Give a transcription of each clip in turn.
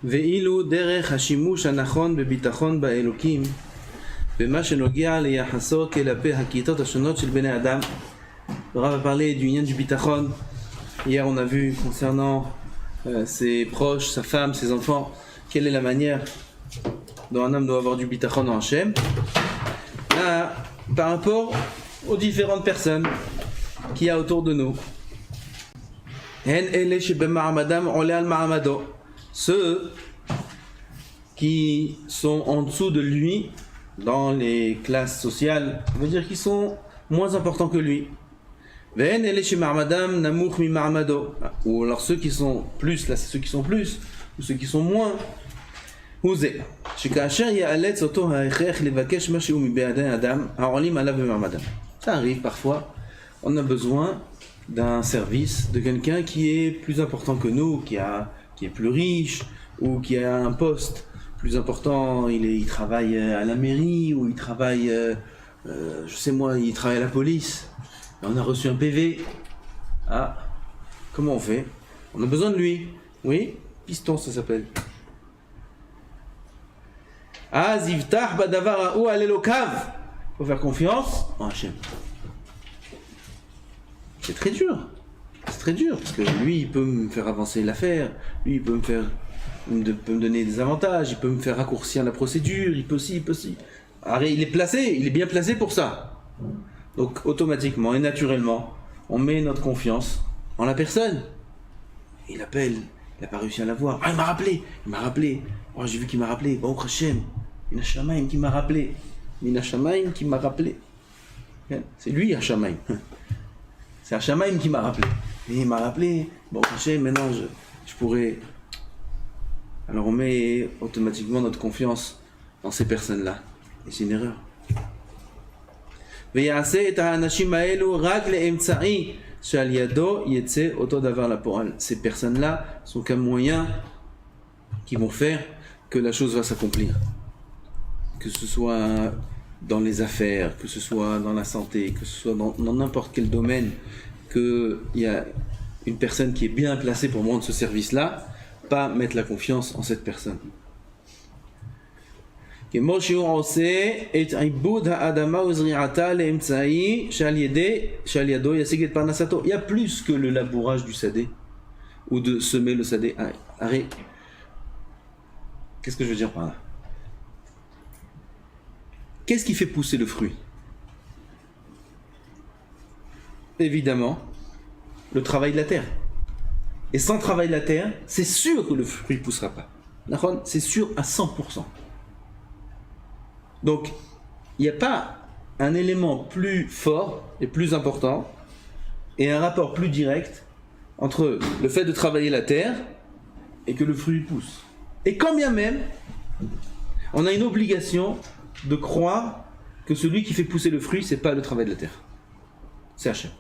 ואילו דרך השימוש הנכון בביטחון באלוקים במה שנוגע ליחסו כלפי הכיתות השונות של בני אדם. Le Rav a parlé du lien du bitachon. Hier on a vu concernant ses proches, sa femme, ses enfants, quelle est la manière dont un homme doit avoir du bitachon en Hachem. Là, par rapport aux différentes personnes qu'il y a autour de nous. Ceux qui sont en dessous de lui dans les classes sociales, ça veut dire qu'ils sont moins importants que lui. Ou alors ceux qui sont plus, là c'est ceux qui sont plus, ou ceux qui sont moins. Ça arrive parfois, on a besoin d'un service de quelqu'un qui est plus important que nous, qui est plus riche, ou qui a un poste plus important, il travaille à la mairie, ou il travaille, je sais moi, il travaille à la police. On a reçu un PV. Ah, comment on fait? On a besoin de lui. Oui, piston ça s'appelle. Ah, Zivtah Badavar ou Alelokav. Faut faire confiance en Hachem. C'est très dur. C'est très dur parce que lui, il peut me faire avancer l'affaire. Lui, il peut me donner des avantages. Il peut me faire raccourcir la procédure. Il peut aussi. Alors, il est bien placé pour ça. Donc, automatiquement et naturellement, on met notre confiance en la personne. Il appelle, il n'a pas réussi à la voir. Ah, il m'a rappelé. Oh, j'ai vu qu'il m'a rappelé. Bon, Hachem, Min Hashamaim qui m'a rappelé. C'est lui, Hashamaim. C'est Hashamaim qui m'a rappelé. Et il m'a rappelé. Bon, Hachem, maintenant, je pourrais... Alors, on met automatiquement notre confiance dans ces personnes-là. Et c'est une erreur. Ces personnes-là sont qu'un moyen qui vont faire que la chose va s'accomplir. Que ce soit dans les affaires, que ce soit dans la santé, que ce soit dans n'importe quel domaine, qu'il y a une personne qui est bien placée pour rendre ce service-là, pas mettre la confiance en cette personne. Il y a plus que le labourage du sadé ou de semer le sadé. Arrête. Qu'est-ce que je veux dire par là? Qu'est-ce qui fait pousser le fruit? Évidemment, le travail de la terre. Et sans travail de la terre, c'est sûr que le fruit ne poussera pas. C'est sûr à 100%. Donc, il n'y a pas un élément plus fort et plus important et un rapport plus direct entre le fait de travailler la terre et que le fruit pousse. Et quand bien même, on a une obligation de croire que celui qui fait pousser le fruit, ce n'est pas le travail de la terre. C'est Hachem.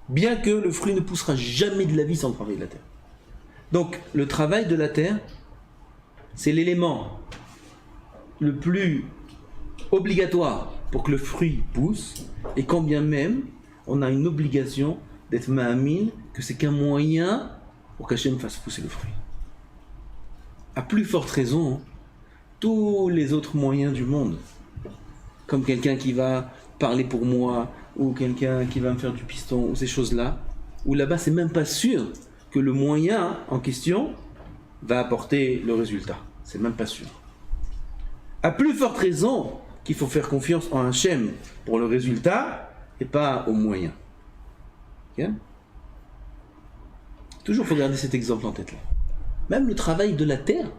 Bien que le fruit ne poussera jamais de la vie sans le travail de la terre. Donc, le travail de la terre, c'est l'élément le plus obligatoire pour que le fruit pousse, et quand bien même on a une obligation d'être ma'amine que c'est qu'un moyen pour qu'Hachem fasse pousser le fruit. À plus forte raison, tous les autres moyens du monde, comme quelqu'un qui va parler pour moi, ou quelqu'un qui va me faire du piston, ou ces choses-là, où là-bas c'est même pas sûr que le moyen en question va apporter le résultat. C'est même pas sûr. À plus forte raison qu'il faut faire confiance en Hachem pour le résultat et pas aux moyens. Okay? Toujours il faut garder cet exemple en tête là. Même le travail de la terre,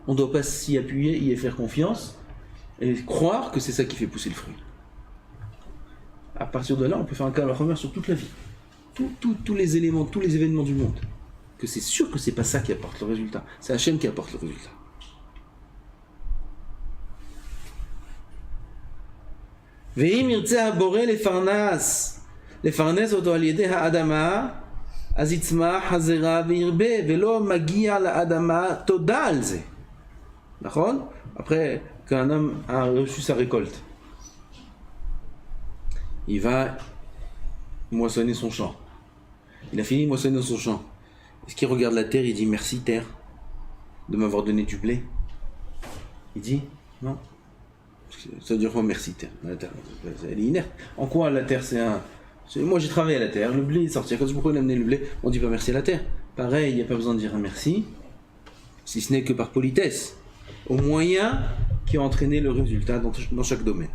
on ne doit pas s'y appuyer, y faire confiance et croire que c'est ça qui fait pousser le fruit. À partir de là, on peut faire un cas à la première sur toute la vie. Tous les éléments, tous les événements du monde. Que c'est sûr que c'est pas ça qui apporte le résultat. C'est Hachem qui apporte le résultat. ואם ירצה הבורא לפרנס אותו על ידי האדמה, אז יצמח הזרע וירבה, ולא מגיע לאדמה תודה על זה. נכון? Après qu'un homme a reçu sa récolte, il va moissonner son champ. Il a fini de moissonner son champ. Est-ce qu'il regarde la terre, il dit merci terre? de m'avoir donné du blé? Il dit, non. Ça veut dire quoi, merci terre? La terre, elle est inerte. En quoi la terre moi j'ai travaillé à la terre, le blé est sorti. Quand je pourrais amener le blé, on dit pas merci à la terre. Pareil, il n'y a pas besoin de dire un merci, si ce n'est que par politesse, au moyen qui a entraîné le résultat dans chaque domaine.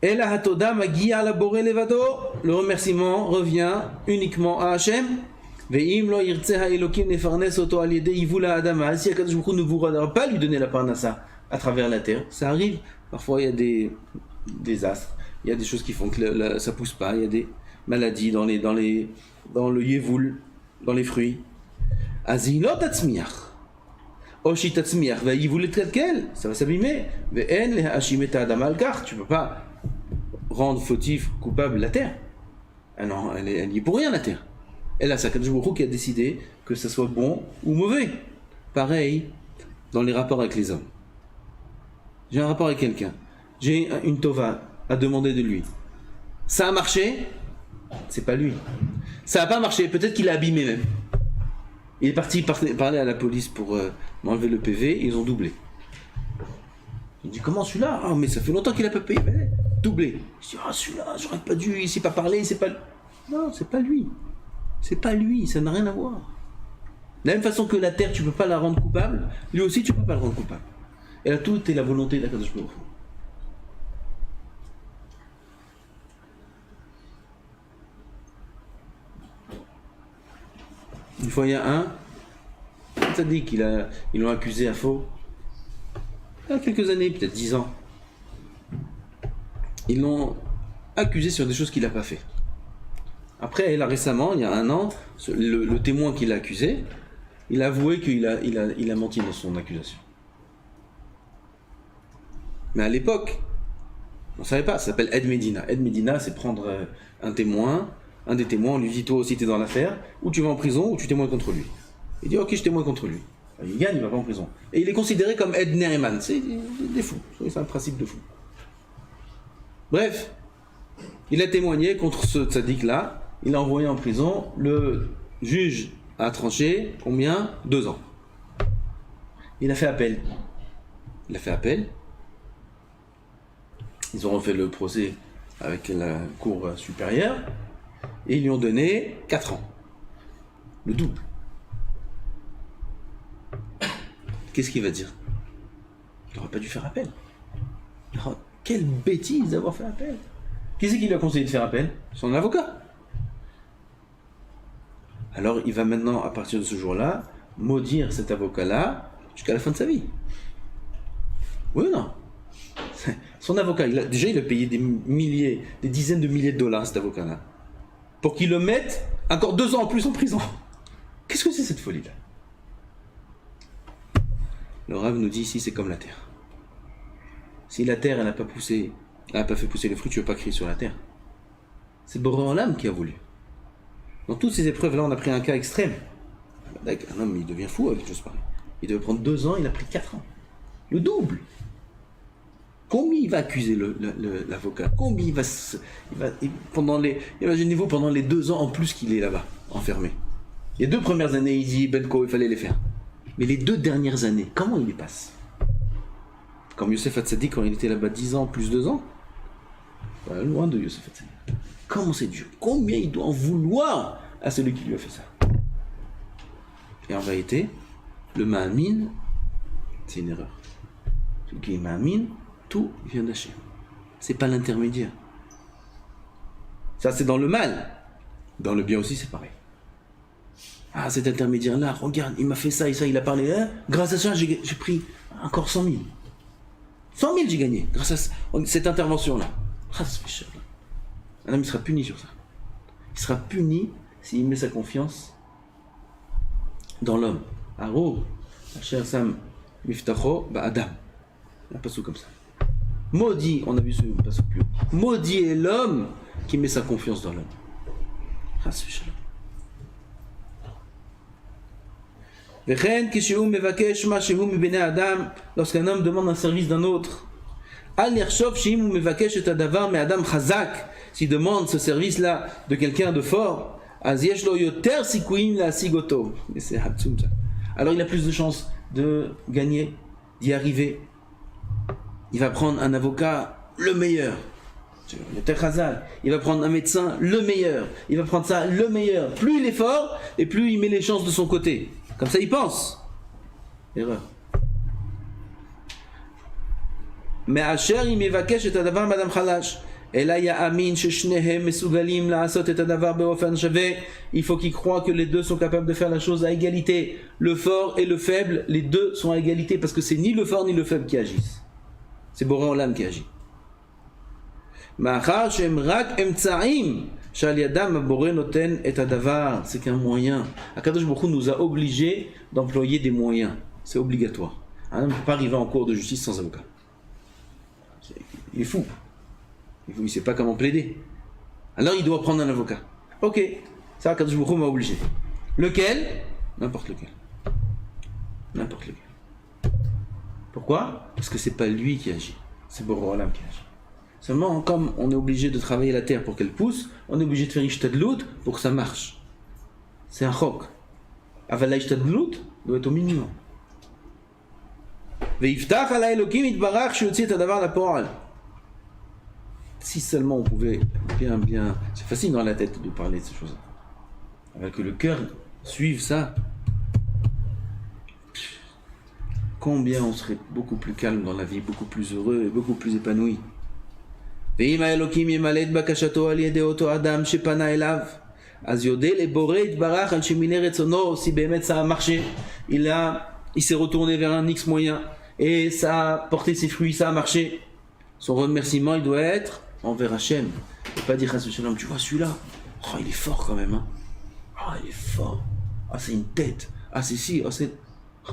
Et la hatoda magia la boré levado, le remerciement revient uniquement à Hachem. Ve'im lo yirtzeha elokim nefarnes oto al yedei yivula adama. Si Akadosh Baruch Hu ne voudra pas lui donner la parnassa à travers la terre, ça arrive. Parfois il y a des désastres, il y a des choses qui font que ça pousse pas, il y a des maladies dans le yevoul, dans les fruits. Azilot tatzmiach. Oshi tatzmiach ve'yivul etkelkel, ça va s'abîmer. Ve'en lehashim et adama al kach. Tu peux pas rendre fautif, coupable la terre. Ah non, elle y est pour rien la terre. Et là, c'est Akadosh Baruch Hu qui a décidé que ça soit bon ou mauvais. Pareil dans les rapports avec les hommes. J'ai un rapport avec quelqu'un. J'ai une tova à demander de lui. Ça a marché, c'est pas lui. Ça n'a pas marché, peut-être qu'il a abîmé même. Il est parti parler à la police pour m'enlever le PV et ils ont doublé. Il dit comment celui-là? Ah mais ça fait longtemps qu'il a pas payé. Mais, doublé. Je dis celui-là, j'aurais pas dû, il sait pas parler, c'est pas. Non, c'est pas lui. C'est pas lui, ça n'a rien à voir. De la même façon que la terre, tu peux pas la rendre coupable, lui aussi tu peux pas le rendre coupable. Et là, tout est la volonté d'Akadosh Baruch Hu. Une fois, il y a un tzaddik, ils l'ont accusé à faux. Il y a quelques années, peut-être 10 ans. Ils l'ont accusé sur des choses qu'il n'a pas fait. Après, là récemment, il y a un an, le témoin qui l'a accusé, il a avoué qu'il a menti dans son accusation. Mais à l'époque, on ne savait pas, ça s'appelle Ed Medina. Ed Medina, c'est prendre un des témoins, on lui dit toi aussi tu es dans l'affaire, ou tu vas en prison, ou tu témoignes contre lui. Il dit ok, je témoigne contre lui. Il gagne, il va pas en prison. Et il est considéré comme Ed Nereman, c'est des fous, c'est un principe de fou. Bref, il a témoigné contre ce tzaddik-là, il l'a envoyé en prison, le juge a tranché, combien? 2 ans. Il a fait appel. Ils ont refait le procès avec la cour supérieure, et ils lui ont donné 4 ans. Le double. Qu'est-ce qu'il va dire? Il n'aurait pas dû faire appel. Alors, quelle bêtise d'avoir fait appel. Qui c'est qui lui a conseillé de faire appel? Son avocat. Alors il va maintenant, à partir de ce jour-là, maudire cet avocat-là jusqu'à la fin de sa vie. Oui ou non? Son avocat, il a payé des dizaines de milliers de dollars, cet avocat-là, pour qu'il le mette encore 2 ans en plus en prison. Qu'est-ce que c'est cette folie-là? Le Rav nous dit ici, c'est comme la terre. Si la terre, elle n'a pas fait pousser le fruit, tu ne veux pas crier sur la terre. C'est Boré Olam qui a voulu. Dans toutes ces épreuves-là, on a pris un cas extrême. Un homme, il devient fou avec quelque chose pareil. Il devait prendre 2 ans, il a pris 4 ans. Le double. Combien il va accuser l'avocat? Combien imaginez-vous, pendant les 2 ans en plus qu'il est là-bas, enfermé. Les 2 premières années, il dit Benko, il fallait les faire. Mais les 2 dernières années, comment il les passe? Comme Yosef Hatzadik, quand il était là-bas 10 ans plus 2 ans, loin de Yosef Hatzadik. Comment c'est dur? Combien il doit en vouloir à celui qui lui a fait ça? Et en vérité, le Ma'amin, c'est une erreur. Celui qui est Ma'amin, tout vient d'Hachem. C'est pas l'intermédiaire. Ça, c'est dans le mal. Dans le bien aussi, c'est pareil. Ah, cet intermédiaire-là, regarde, il m'a fait ça et ça, il a parlé. Hein? Grâce à ça, j'ai pris encore 100 000. 100 000 j'ai gagné, grâce à cette intervention-là. Ah, ça fait cher. Un homme, il sera puni sur ça. Il sera puni s'il met sa confiance dans l'homme. Aro, Asher Sam Miftacho, Adam. Un passage comme ça. Maudit, on a vu ce passage plus haut. Maudit est l'homme qui met sa confiance dans l'homme. Ah, ça fait cher. Lorsqu'un homme demande un service d'un autre, s'il demande ce service-là de quelqu'un de fort, אז יש לו יותר סיכויים להשיג אותו. Alors il a plus de chances de gagner, d'y arriver. Il va prendre un avocat le meilleur. Le Techazal, il va prendre un médecin le meilleur. Il va prendre ça le meilleur. Plus il est fort, et plus il met les chances de son côté. Comme ça il pense. Erreur. Mais Asher il m'évakesh et adavar madame Khalash. Et là, il y a Amin, Sheshnehem, Mesugalim, la Asot et Adavar Beofen Shave. Il faut qu'ils croient que les deux sont capables de faire la chose à égalité. Le fort et le faible, les deux sont à égalité parce que c'est ni le fort ni le faible qui agissent. C'est Boré Olam qui agit. Machar Shem Rak Emtsaim, Shal Yadam Boré Noten et Adavar. C'est qu'un moyen. Akadosh Baruch Hu nous a obligés d'employer des moyens. C'est obligatoire. Un homme ne peut pas arriver en cours de justice sans avocat. Il est fou. Il ne sait pas comment plaider. Alors il doit prendre un avocat. Ok, ça Kadosh Baruch Hu m'a obligé. Lequel? N'importe lequel. N'importe lequel. Pourquoi? Parce que c'est pas lui qui agit, c'est Boré Olam qui agit. Seulement, comme on est obligé de travailler la terre pour qu'elle pousse, on est obligé de faire Ishtadlut pour que ça marche. C'est un chok. Aval la Ishtadlut doit être au minimum. Ve'iftach ala Elokim itbarach sheyotzi et hadavar lapoal. Si seulement on pouvait bien... C'est facile dans la tête de parler de ces choses. Avec que le cœur suive ça. Combien on serait beaucoup plus calme dans la vie, beaucoup plus heureux et beaucoup plus épanoui. ואם האלוקים ימלא את בקשתו על ידי אותו אדם שפנה אליו, אז יודה לבורא יתברך על שמילא רצונו, si באמת ça a marché, il s'est retourné vers un X moyen, et ça a porté ses fruits, ça a marché. Son remerciement, il doit être envers Hachem. Il ne faut pas dire à ce shalom, tu vois celui-là, oh, il est fort quand même, hein. Ah, il est fort. Ah, c'est une tête. Ah, c'est si. Ah, c'est...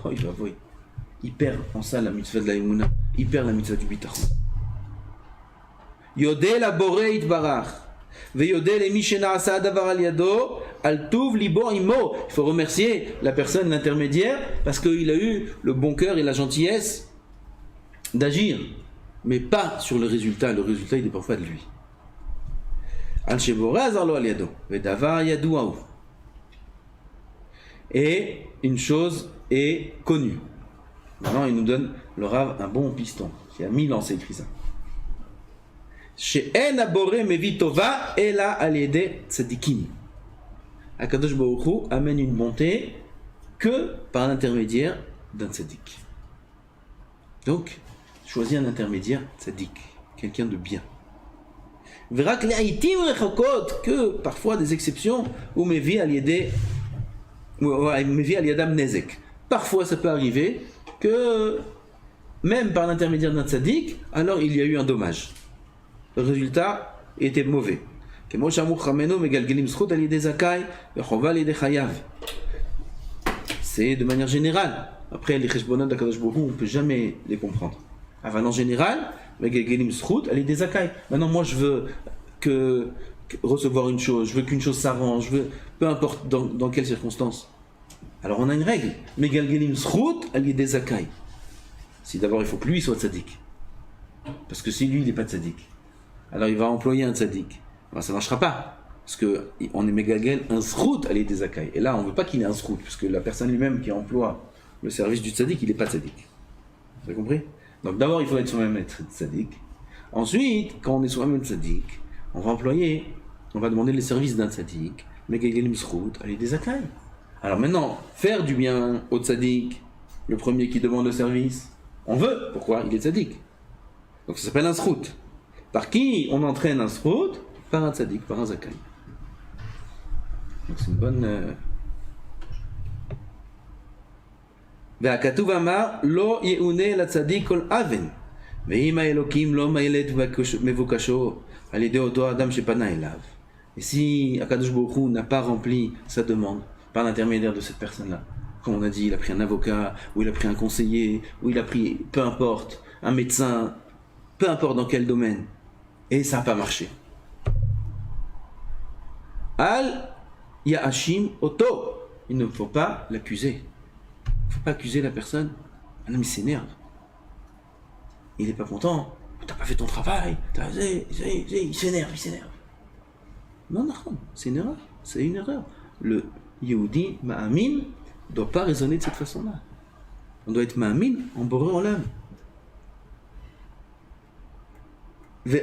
Oh, il va voir. Il perd en ça la mitzvah de la Emouna. Il perd la mitzvah du bitachon. Yodé la boré itbarach. Veyodé le mishena asa davar al yado al tuv libo imo. Il faut remercier la personne, l'intermédiaire, parce qu'il a eu le bon cœur et la gentillesse d'agir. Mais pas sur le résultat. Le résultat, il dépend pas de lui. Al shebore azar lo al yado. Vedavar yadu aou. Et une chose est connue. Maintenant, il nous donne le Rav un bon piston. Il y a 1000 ans, c'est écrit ça. She'en abore mevi tova ela al yede tzadikim. Akadosh Baruch Hu amène une bonté que par l'intermédiaire d'un tzadik. Donc, choisis un intermédiaire tzadik, quelqu'un de bien. V'rak le'aitim rechokot, que parfois des exceptions, ou mevi al yede, mevi al yadam nezek. Parfois, ça peut arriver que même par l'intermédiaire d'un tzaddik, alors il y a eu un dommage. Le résultat était mauvais. C'est de manière générale. Après, les cheshbonot d'Akadosh Baruch Hu, on ne peut jamais les comprendre. En général, maintenant, moi, je veux recevoir une chose, je veux qu'une chose s'arrange, je veux, peu importe dans quelles circonstances. Alors, on a une règle. Si d'abord, il faut que lui soit tzaddik. Parce que si lui, il n'est pas tzaddik, alors il va employer un tzaddik. Alors, ça ne marchera pas. Parce qu'on est mégalgel un zrout à l'idée zakai. Et là, on ne veut pas qu'il ait un zrout, puisque la personne lui-même qui emploie le service du tzaddik, il n'est pas tzaddik. Vous avez compris? Donc d'abord, il faut être soi-même être tzaddik. Ensuite, quand on est soi-même tzaddik, on va demander les services d'un tzaddik, mégalgelim zrout à l'idée zakai. Alors maintenant, faire du bien au tzaddik, le premier qui demande le service, on veut. Pourquoi? Il est tzaddik. Donc ça s'appelle un zrout. Par qui on entraîne un zrout? Par un tzaddik, par un zakai. Donc c'est une bonne... והכתוב אמר, לא יאונה לצדיק כל אבן, ואם האלוקים לא מעלה את מבוקשו על ידי אותו אדם שפנה אליו. Et si Akadosh Baruch Hu n'a pas rempli sa demande par l'intermédiaire de cette personne-là, comme on a dit, il a pris un avocat, ou il a pris un conseiller, ou il a pris, peu importe, un médecin, peu importe dans quel domaine, et ça n'a pas marché. Al Ya'ashim Oto, il ne faut pas l'accuser. Il ne faut pas accuser la personne. Un homme, il s'énerve. Il n'est pas content. T'as pas fait ton travail. Il s'énerve. Non, c'est une erreur. C'est une erreur. Le Yehudi, Ma'amin, ne doit pas raisonner de cette façon-là. On doit être Ma'amin en Boré Olam. Il ne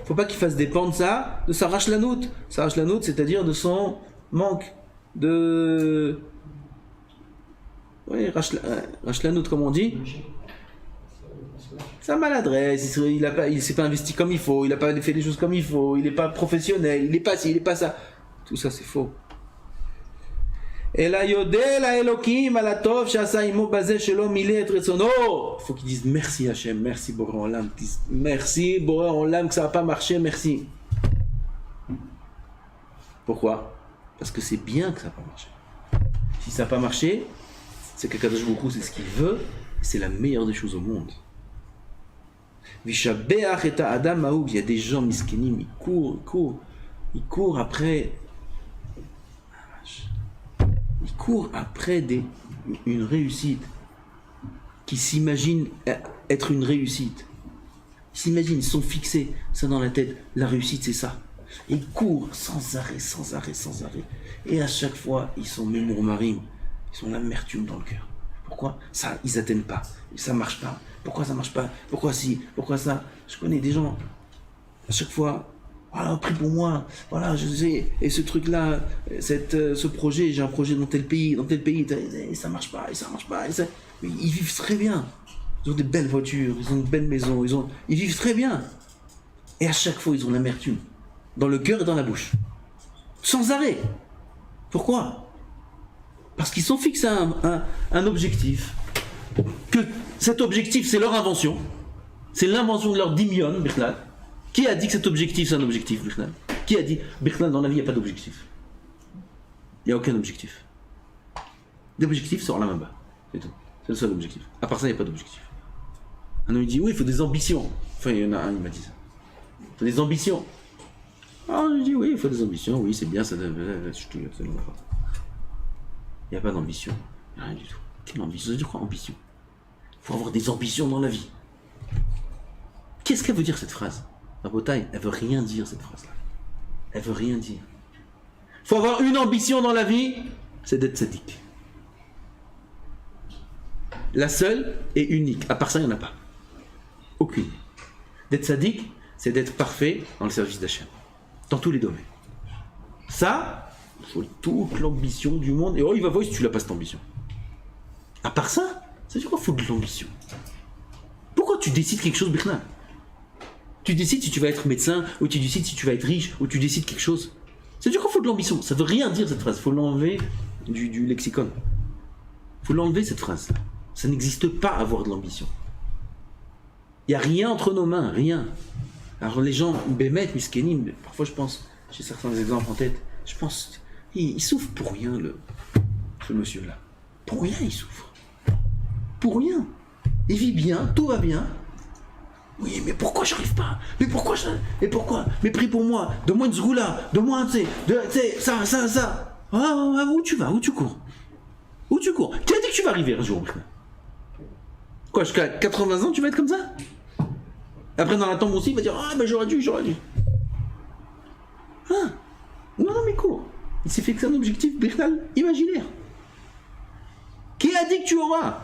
faut pas qu'il fasse dépendre ça de sa rachlanout. Sa rachlanout, c'est-à-dire de son manque de... Oui, rachlanout, comme on dit. Sa maladresse, il s'est pas investi comme il faut, il n'a pas fait les choses comme il faut, il n'est pas professionnel, il n'est pas ci, il n'est pas ça. Tout ça, c'est faux. Et la yodel à Elohim à la tov shasa imo bazé shelom milé et retsono. Il faut qu'ils disent merci Hachem, merci Boré Olam, merci Boré Olam que ça n'a pas marché, merci. Pourquoi? Parce que c'est bien que ça n'a pas marché. Si ça n'a pas marché, c'est que Kadosh Baruch Hu, c'est ce qu'il veut, c'est la meilleure des choses au monde. Vishabeach et Adam Maoub, il y a des gens miskenim, ils courent après. Ils courent après une réussite qui s'imaginent être une réussite. Ils s'imaginent, ils sont fixés, ça dans la tête, la réussite c'est ça. Et ils courent sans arrêt. Et à chaque fois, ils sont mémourmarim, ils ont l'amertume dans le cœur. Pourquoi? Ça, ils n'atteignent pas, ça ne marche pas. Pourquoi ça ne marche pas? Pourquoi si? Pourquoi ça? Je connais des gens, à chaque fois, voilà, prie pour moi, voilà, je sais, et ce truc-là, ce projet, j'ai un projet dans tel pays, et ça marche pas, mais ils vivent très bien. Ils ont des belles voitures, ils ont une belle maison, ils vivent très bien. Et à chaque fois, ils ont l'amertume, dans le cœur et dans la bouche. Sans arrêt. Pourquoi? Parce qu'ils sont fixés à un objectif, que cet objectif, c'est leur invention, c'est l'invention de leur dimion, Bichlal. Qui a dit que cet objectif, c'est un objectif, Bichlal? Qui a dit, Bichlal, dans la vie, il n'y a pas d'objectif? Il n'y a aucun objectif. L'objectif, c'est la bas. C'est tout. C'est le seul objectif. À part ça, il n'y a pas d'objectif. Un homme, il dit, oui, il faut des ambitions. Enfin, il y en a un, il m'a dit ça. Il faut des ambitions. Ah, je dis, oui, il faut des ambitions, oui, c'est bien, ça devait... Il n'y a pas d'ambition. Rien du tout. Quelle ambition? Ça veut dire quoi, ambition? Il faut avoir des ambitions dans la vie. Qu'est-ce qu'elle veut dire, cette phrase? La bataille, elle veut rien dire, cette phrase-là. Elle veut rien dire. Il faut avoir une ambition dans la vie, c'est d'être sadique. La seule et unique. À part ça, il n'y en a pas. Aucune. D'être sadique, c'est d'être parfait dans le service d'Hachem. Dans tous les domaines. Ça, il faut toute l'ambition du monde. Et oh, il va voir si tu n'as pas cette ambition. À part ça, c'est quoi, il faut de l'ambition. Pourquoi tu décides quelque chose, Bichlal? Tu décides si tu vas être médecin, ou tu décides si tu vas être riche, ou tu décides quelque chose. C'est du coup, il faut de l'ambition. Ça veut rien dire cette phrase. Il faut l'enlever du lexicon. Il faut l'enlever cette phrase. Ça n'existe pas avoir de l'ambition. Il n'y a rien entre nos mains, rien. Alors les gens, bémet, miskenim, parfois je pense, j'ai certains exemples en tête, je pense, il souffre pour rien, ce monsieur-là. Pour rien, il souffre. Pour rien. Il vit bien, tout va bien. Oui, mais pourquoi j'arrive pas? Mais pourquoi Mais prie pour moi, donne-moi une zgoula, donne-moi un ça. Ah, où tu vas? Où tu cours? Qui a dit que tu vas arriver un jour? Quoi, jusqu'à 80 ans, tu vas être comme ça? Après, dans la tombe aussi, il va dire, ah, ben j'aurais dû. Ah, non, mais cours. Il s'est fixé un objectif, Bichlal, imaginaire. Qui a dit que tu auras?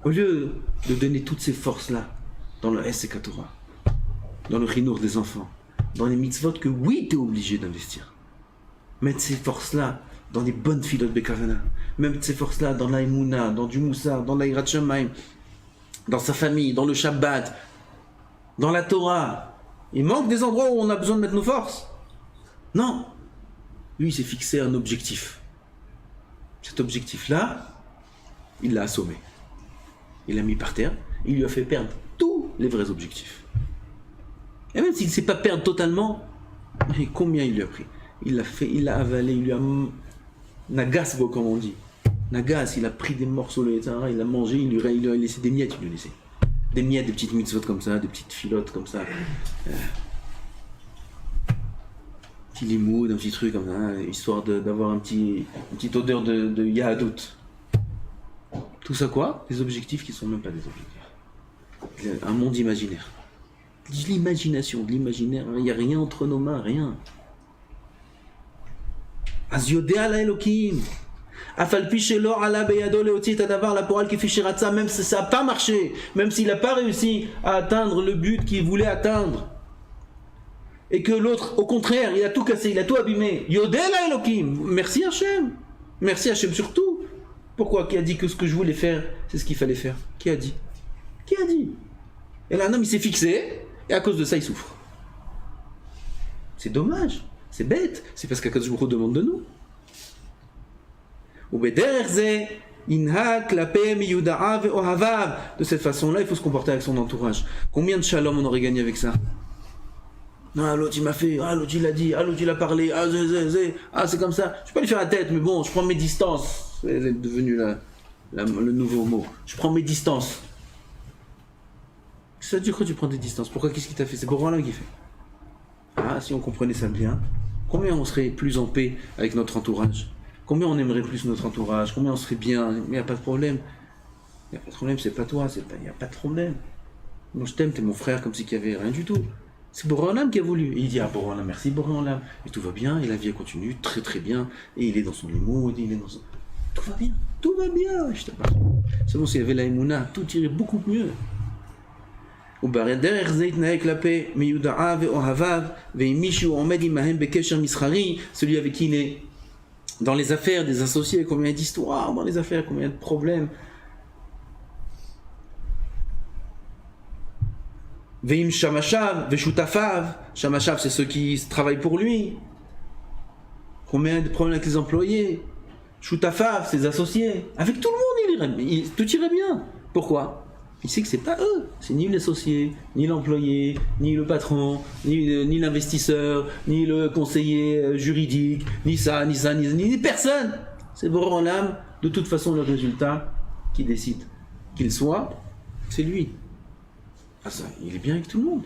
Au lieu de donner toutes ces forces-là dans le SK Torah, dans le chinour des enfants, dans les mitzvot que oui, tu es obligé d'investir. Mettre ces forces-là dans les bonnes filotes Bekavana, mettre ces forces-là dans l'Aïmouna, dans du Moussa, dans l'Aïrat Shamayim, dans sa famille, dans le Shabbat, dans la Torah. Il manque des endroits où on a besoin de mettre nos forces. Non. Lui, il s'est fixé un objectif. Cet objectif-là, il l'a assommé. Il l'a mis par terre, il lui a fait perdre tous les vrais objectifs. Et même s'il ne sait pas perdre totalement, mais combien il lui a pris? Il l'a avalé, il lui a nagas, comme on dit. Nagas, il a pris des morceaux, il a mangé, il lui a laissé des miettes, il lui a laissé. Des miettes, des petites mitzvot comme ça, des petites filottes comme ça. Petit limoud, un petit truc comme ça, histoire d'avoir une petite odeur de yahadout. Tout ça quoi? Des objectifs qui sont même pas des objectifs. Un monde imaginaire. De l'imagination, de l'imaginaire. Il n'y a rien entre nos mains, rien. Az yodea la Elokim. Afalpi shelo ala beyado leoti et adavar la poral ki fishiratza, même si ça n'a pas marché, même s'il n'a pas réussi à atteindre le but qu'il voulait atteindre. Et que l'autre, au contraire, il a tout cassé, il a tout abîmé. Yodea la Elokim. Merci Hachem. Merci Hachem surtout. Pourquoi? Qui a dit que ce que je voulais faire, c'est ce qu'il fallait faire? Qui a dit? Qui a dit? Et là, un homme, il s'est fixé, et à cause de ça, il souffre. C'est dommage, c'est bête, c'est parce qu'Akadosh Baruch Hu demande de nous. De cette façon-là, il faut se comporter avec son entourage. Combien de shalom on aurait gagné avec ça? Non, l'autre il m'a fait, l'autre il a dit, l'autre il a parlé, c'est comme ça. Je peux pas lui faire la tête, mais bon, je prends mes distances. C'est devenu le nouveau mot. Je prends mes distances. Ça dit quoi tu prends des distances? Pourquoi? Qu'est-ce qu'il t'a fait? C'est Borala qui fait. Si on comprenait ça bien, combien on serait plus en paix avec notre entourage? Combien on aimerait plus notre entourage? Combien on serait bien? Mais il n'y a pas de problème. Il n'y a pas de problème, c'est pas toi, il n'y a pas de problème. Moi je t'aime, t'es mon frère, comme si qu'il n'y avait rien du tout. C'est Borala qui a voulu. Et il dit Borala, merci Borala. Et tout va bien, et la vie continue très très bien. Et il est dans son humour, il est dans son... Tout va bien, tout va bien. Je t'aime. Seulement s'il y avait la Emouna, tout irait beaucoup mieux. Celui avec qui il est dans les affaires, des associés, combien d'histoires dans les affaires, combien de problèmes. Veim shamashav, veshutafav. Shamashav, c'est ceux qui travaillent pour lui. Combien de problèmes avec les employés. Shutafav, ses associés. Avec tout le monde, tout irait bien. Pourquoi? Il sait que c'est pas eux, c'est ni l'associé, ni l'employé, ni le patron, ni l'investisseur, ni le conseiller juridique, ni personne. C'est Boré Olam, de toute façon le résultat qui décide qu'il soit, c'est lui. Ça, il est bien avec tout le monde.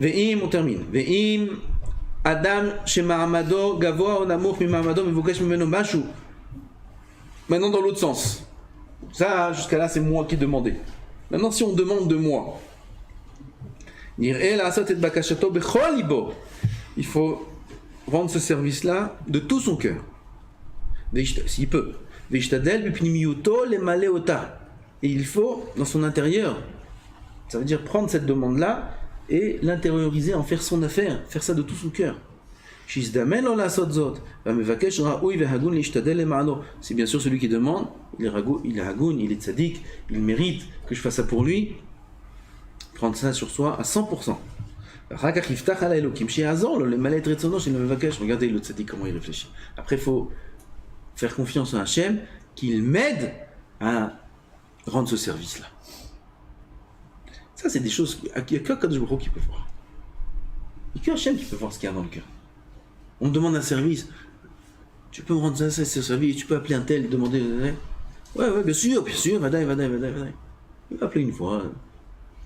Ve'im, on termine. Ve'im Adam shema'amado gavoa o namoch mima'amado mevokesh mimeno mashu. Maintenant dans l'autre sens. Ça, jusqu'à là, c'est moi qui demandais. Maintenant, si on demande de moi, il faut rendre ce service-là de tout son cœur. S'il peut. Et il faut, dans son intérieur, ça veut dire prendre cette demande-là et l'intérioriser, en faire son affaire, faire ça de tout son cœur. C'est bien sûr celui qui demande, il est hagoun, il est tzaddik, il mérite que je fasse ça pour lui, prendre ça sur soi à 100%. Regardez le tzaddik comment il réfléchit. Après il faut faire confiance à Hachem qu'il m'aide à rendre ce service-là. Ça c'est des choses qu'il n'y a que Kadosh Baruch Hu qui peut voir. Il n'y a que Hachem qui peut voir ce qu'il y a dans le cœur. On me demande un service. Tu peux me rendre ça, ce service. Tu peux appeler un tel, demander. Ouais, bien sûr. Vadaï. Il va appeler une fois.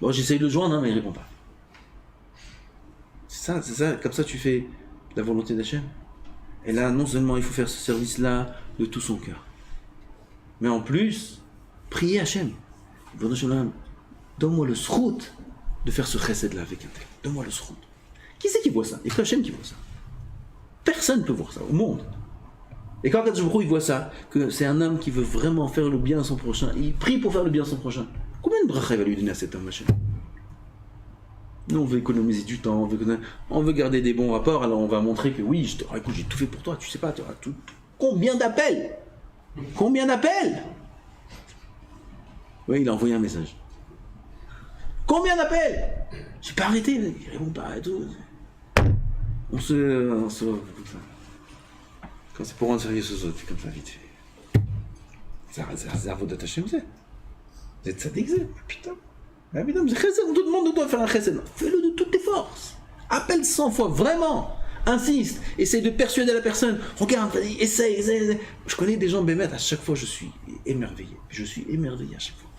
Bon, j'essaye de le joindre, mais il répond pas. C'est ça. Comme ça, tu fais la volonté d'Hachem. Et là, non seulement il faut faire ce service-là de tout son cœur, mais en plus, prier Hachem. Donne-moi le srout de faire ce chesed-là avec un tel. Donne-moi le srout. Qui c'est qui voit ça? Il n'y a que Hachem qui voit ça. Personne ne peut voir ça au monde. Et quand Kadosh Baruch Hu voit ça, que c'est un homme qui veut vraiment faire le bien à son prochain, il prie pour faire le bien à son prochain. Combien de bracha il va lui donner à cet homme, machin? Nous, on veut économiser du temps, on veut garder des bons rapports, alors on va montrer que oui, écoute, j'ai tout fait pour toi, tu sais pas, tu auras tout. Combien d'appels? Oui, il a envoyé un message. Combien d'appels? J'ai pas arrêté, il répond pas et tout. On se quand c'est pour rendre service aux autres, c'est comme ça vite fait. C'est un avodat Hashem, c'est. Vous êtes tzaddik, putain. Mais putain, c'est chesed, on te demande de toi faire un chesed. Fais-le de toutes tes forces. Appelle 100 fois, vraiment. Insiste, essaye de persuader la personne. Regarde, essaye. Je connais des gens bémet, à chaque fois je suis émerveillé. à chaque fois.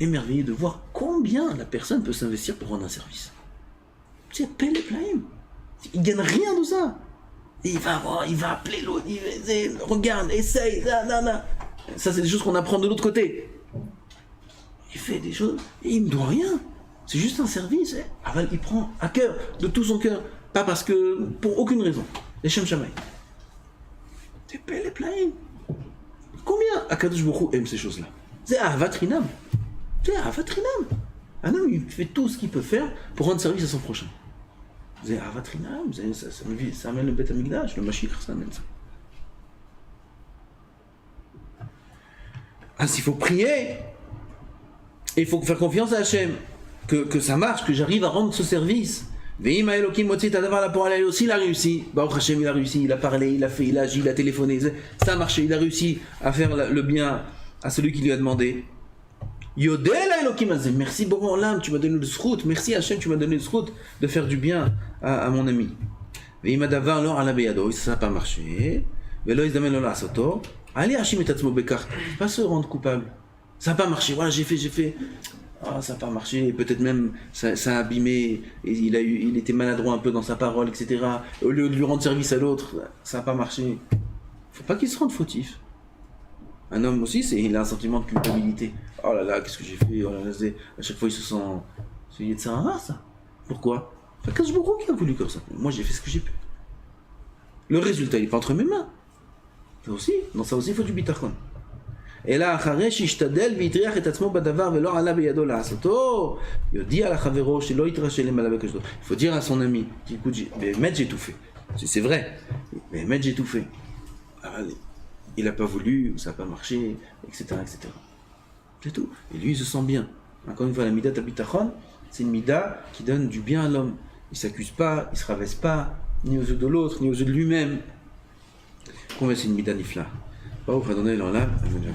Émerveillé de voir combien la personne peut s'investir pour rendre un service. C'est paye les plaïm. Il gagne rien de ça. Et il va appeler l'autre, regarde, essaye, Ça c'est des choses qu'on apprend de l'autre côté. il fait des choses, et il ne doit rien. C'est juste un service. Aval, il prend à cœur, de tout son cœur. Pas parce que, pour aucune raison. Les Shem Shamaï. C'est bel et plein. Combien Akadosh Baruch Hu aime ces choses-là? C'est Ahavat Rinam. C'est Ahavat Rinam. Un homme, il fait tout ce qu'il peut faire pour rendre service à son prochain. C'est Ahavat Rinam. Ça amène le Beth Amikdash, le Mashiach, ça amène ça. Ah, s'il faut prier, il faut faire confiance à Hachem, que ça marche, que j'arrive à rendre ce service. Ve'im ha'elokim motzi tadavar la pour aussi, il a réussi. Baruch Hashem, il a réussi, il a parlé, il a fait, il a agi, il a téléphoné. Ça a marché, il a réussi à faire le bien à celui qui lui a demandé. Yodel ha'elokim azeh, merci Boré Olam, tu m'as donné le zchut, merci Hachem, tu m'as donné le zchut de faire du bien à mon ami. Ve'im ha'davar lo ala beyado, ça n'a pas marché. Ve'lo izdamen lo la'asoto. Allez, Hachim et Tatzmo Bekar, pas se rendre coupable. Ça n'a pas marché, voilà, j'ai fait. Ah, ça n'a pas marché, peut-être même ça a abîmé, et il était maladroit un peu dans sa parole, etc. Au lieu de lui rendre service à l'autre, ça n'a pas marché. Faut pas qu'il se rende fautif. Un homme aussi, il a un sentiment de culpabilité. Oh là là, qu'est-ce que j'ai fait? Oh là là, à chaque fois il se sent. C'est Yetzirah, ça. Pourquoi? Parce que je beaucoup qui a voulu comme ça. Moi j'ai fait ce que j'ai pu. Le résultat, il n'est pas entre mes mains. Ça aussi, dans ça aussi, il faut du bitachon. Et là, il faut dire à son ami, écoute, j'ai tout fait. C'est vrai, mais j'ai tout fait. Il n'a pas voulu, ça n'a pas marché, etc., etc. C'est tout. Et lui, il se sent bien. Encore une fois, la mida tabitachon, c'est une mida qui donne du bien à l'homme. Il ne s'accuse pas, il ne se rabaisse pas, ni aux yeux de l'autre, ni aux yeux de lui-même. Combien c'est une mida nifla. Baruch Adonai l'olam, amen.